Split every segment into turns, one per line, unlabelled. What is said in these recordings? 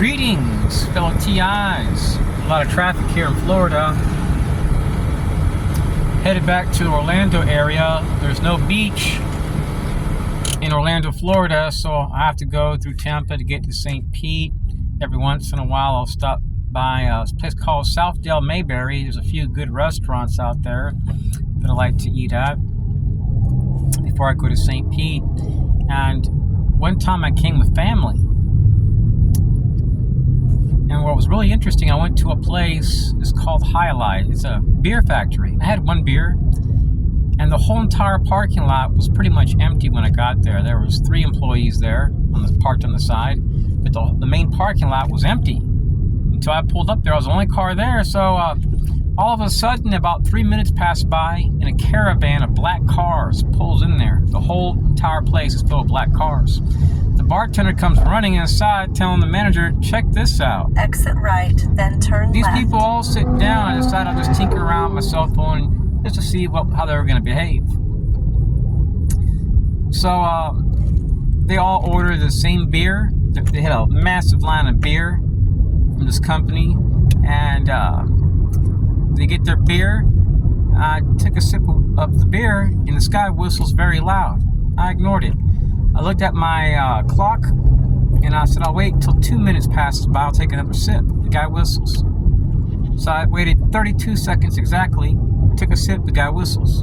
Greetings, fellow TIs. A lot of traffic here in Florida. Headed back to the Orlando area. There's no beach in Orlando, Florida, so I have to go through Tampa to get to St. Pete. Every once in a while, I'll stop by a place called Southdale Mayberry. There's a few good restaurants out there that I like to eat at before I go to St. Pete. And one time I came with family. And what was really interesting, I went to a place, it's called Highlight. It's a beer factory. I had one beer, and the whole entire parking lot was pretty much empty when I got there. There was 3 employees there, parked on the side, but the main parking lot was empty. Until I pulled up there, I was the only car there, so all of a sudden, about 3 minutes passed by, and a caravan of black cars pulls in there. The whole entire place is filled with black cars. The bartender comes running inside, telling the manager, check this out.
Exit right, then turn
These
left.
people all sit down. I decided I'll just tinker around with my cell phone just to see how they were going to behave. So they all ordered the same beer. They had a massive line of beer from this company. And they get their beer. I took a sip of the beer, and this guy whistles very loud. I ignored it. I looked at my clock, and I said, I'll wait until 2 minutes passes by, I'll take another sip. The guy whistles. So I waited 32 seconds exactly, took a sip, the guy whistles.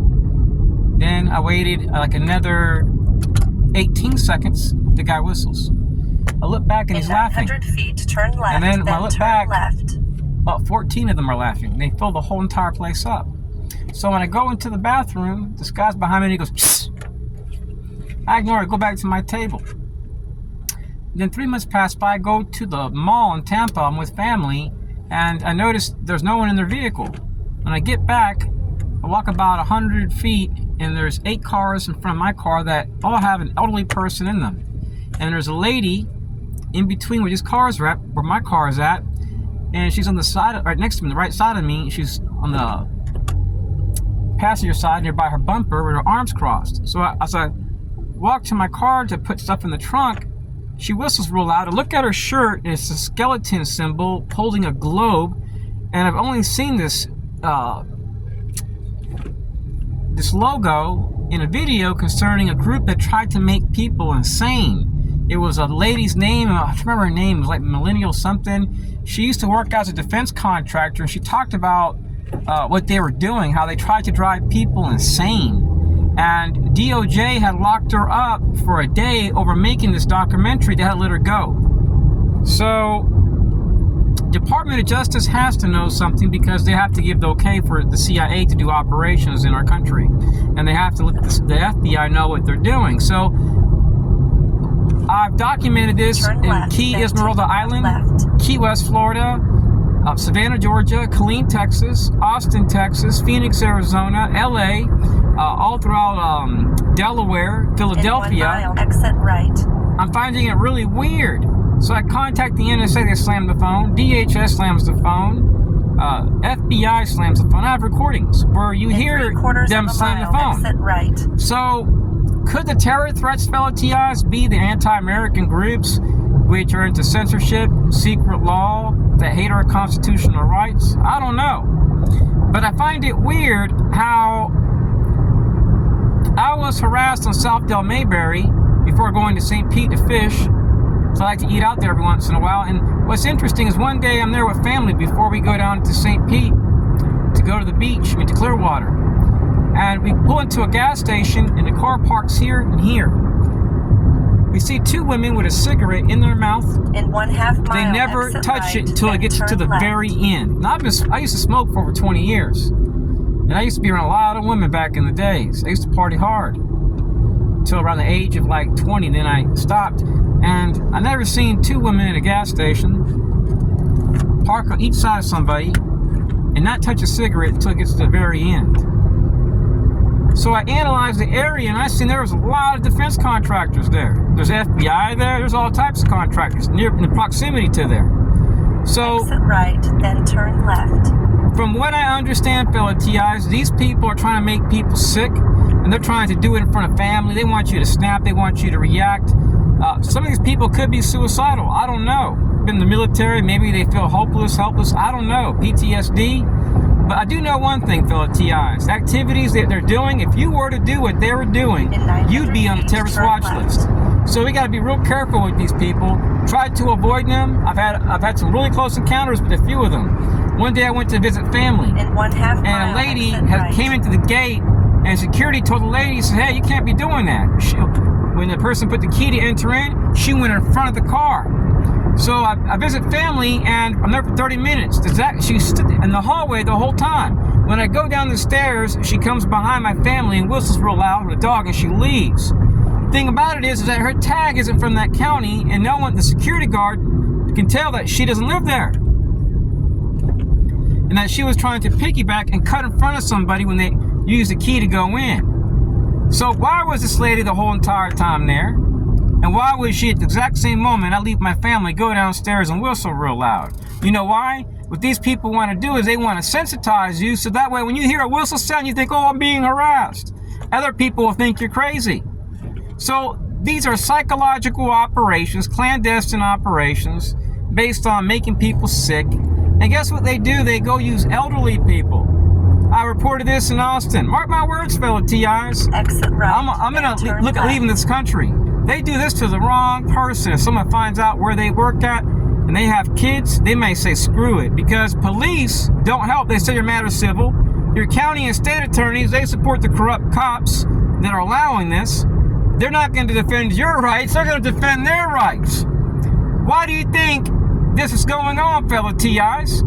Then I waited like another 18 seconds, the guy whistles. I look back and he's laughing.
100 feet, turn left,
And then when I look back,
left.
about 14 of them are laughing. They fill the whole entire place up. So when I go into the bathroom, this guy's behind me and he goes, psst. I ignore it, go back to my table. Then 3 months pass by, I go to the mall in Tampa, I'm with family, and I notice there's no one in their vehicle. When I get back, I walk about 100 feet, and there's 8 cars in front of my car that all have an elderly person in them. And there's a lady in between where these cars are at, where my car is at, and she's on the side, right next to me, the right side of me. She's on the passenger side nearby her bumper with her arms crossed. So as I walk to my car to put stuff in the trunk, she whistles real loud. I look at her shirt, and it's a skeleton symbol holding a globe, and I've only seen this this logo in a video concerning a group that tried to make people insane. It was a lady's name, I don't remember her name, it was like Millennial something. She used to work as a defense contractor, and she talked about what they were doing, how they tried to drive people insane. And DOJ had locked her up for a day over making this documentary. They had to let her go. So, Department of Justice has to know something because they have to give the okay for the CIA to do operations in our country. And they have to let the FBI know what they're doing. So, I've documented this in Key Esmeralda Island, Key West, Florida, Savannah, Georgia, Killeen, Texas, Austin, Texas, Phoenix, Arizona, LA, all throughout Delaware, Philadelphia.
In 1 mile, exit right.
I'm finding it really weird. So I contact the NSA, they slam the phone. DHS slams the phone. FBI slams the phone. I have recordings where you hear them slam the phone.
Exit right.
So could the terror threats, fellow TIs, be the anti-American groups which are into censorship, secret law, that hate our constitutional rights? I don't know. But I find it weird how I was harassed on Southdale Mayberry before going to St. Pete to fish. So I like to eat out there every once in a while. And what's interesting is one day I'm there with family before we go down to St. Pete to go to the beach, to Clearwater. And we pull into a gas station and the car parks here and here. We see 2 women with a cigarette in their mouth.
In 1/2 mile,
they never touch
right,
it until it gets to the very end. Now, I used to smoke for over 20 years. And I used to be around a lot of women back in the days. I used to party hard. Until around the age of like 20, then I stopped. And I never seen 2 women in a gas station park on each side of somebody and not touch a cigarette until it gets to the very end. So I analyzed the area, and I seen there was a lot of defense contractors there. There's FBI there. There's all types of contractors in the proximity to there. So
exit right, then turn left.
From what I understand, fellow TIs, these people are trying to make people sick, and they're trying to do it in front of family. They want you to snap. They want you to react. Some of these people could be suicidal. I don't know. been in the military. Maybe they feel hopeless, helpless. I don't know. PTSD. But I do know one thing, fellow TIs. Activities that they're doing, if you were to do what they were doing, you'd be on the terrorist watch list. So we got to be real careful with these people. Try to avoid them. I've had some really close encounters with a few of them. One day I went to visit family,
In 1/2 mile,
and a lady
exit right.
came into the gate, and security told the lady, said, "Hey, you can't be doing that." When the person put the key to enter in, she went in front of the car. So I visit family, and I'm there for 30 minutes. She stood in the hallway the whole time. When I go down the stairs, she comes behind my family and whistles real loud with a dog, and she leaves. The thing about it is that her tag isn't from that county, and no one, the security guard, can tell that she doesn't live there. And that she was trying to piggyback and cut in front of somebody when they used the key to go in. So why was this lady the whole entire time there? And why was she at the exact same moment I leave my family, go downstairs and whistle real loud? You know why? What these people want to do is they want to sensitize you, so that way when you hear a whistle sound, you think, oh, I'm being harassed. Other people will think you're crazy. So these are psychological operations, clandestine operations, based on making people sick. And guess what they do? They go use elderly people. I reported this in Austin. Mark my words, fellow TIs.
Exit right.
I'm going to
turn
look at
left.
leaving this country. They do this to the wrong person. If someone finds out where they work at and they have kids, they may say, screw it. Because police don't help. They say your matter's civil. Your county and state attorneys, they support the corrupt cops that are allowing this. They're not going to defend your rights. They're going to defend their rights. Why do you think this is going on, fellow TIs?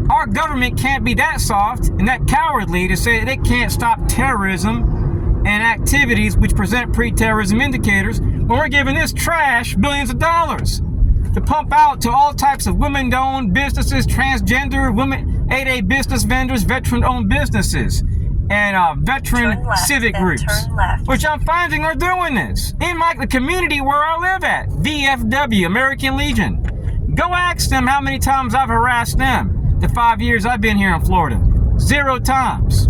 Our government can't be that soft and that cowardly to say that it can't stop terrorism and activities which present pre-terrorism indicators when we're giving this trash billions of dollars to pump out to all types of women-owned businesses, transgender, women, 8A business vendors, veteran-owned businesses, and veteran
Turn left,
civic
then
groups,
turn left.
which I'm finding are doing this in the community where I live at, VFW, American Legion. Go ask them how many times I've harassed them the 5 years I've been here in Florida. 0 times.